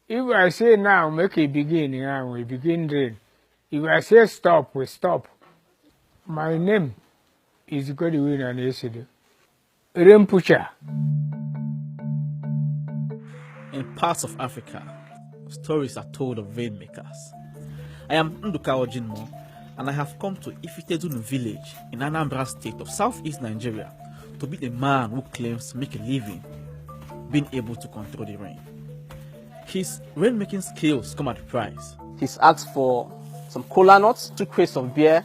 If I say now, make it begin, now we begin rain. If I say stop, we stop. My name is Godwin and yesterday. Rain pusher. In parts of Africa, stories are told of rainmakers. I am Nduka Ojinmo, and I have come to Ifitedunu village in Anambra State of southeast Nigeria to meet a man who claims to make a living being able to control the rain. His rainmaking skills come at a price. He's asked for some cola nuts, 2 crates of beer,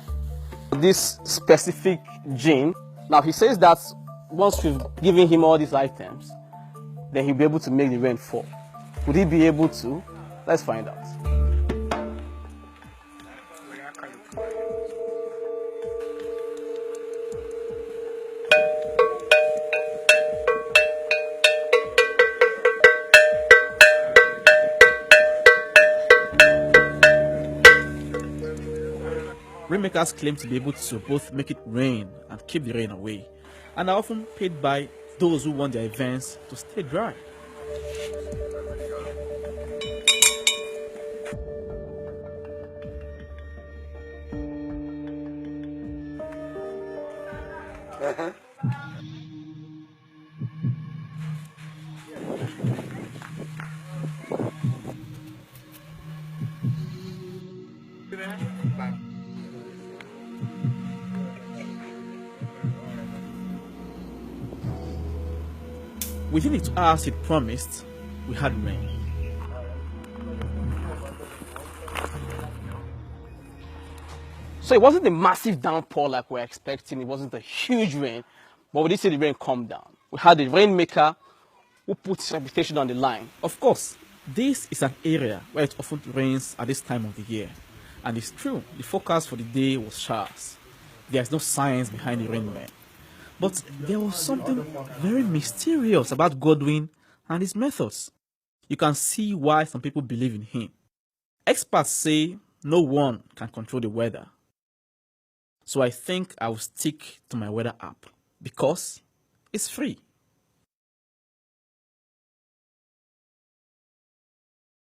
this specific gin. Now he says that once we've given him all these items, then he'll be able to make the rain fall. Would he be able to? Let's find out. Rainmakers claim to be able to both make it rain and keep the rain away, and are often paid by those who want their events to stay dry. Within the 2 hours it promised, we had rain. So it wasn't a massive downpour like we're expecting. It wasn't a huge rain, but we did see the rain come down. We had a rainmaker who put his reputation on the line. Of course, this is an area where it often rains at this time of the year. And it's true, the forecast for the day was showers. There's no science behind the rainman. But there was something very mysterious about Godwin and his methods. You can see why some people believe in him. Experts say no one can control the weather. So I think I will stick to my weather app because it's free.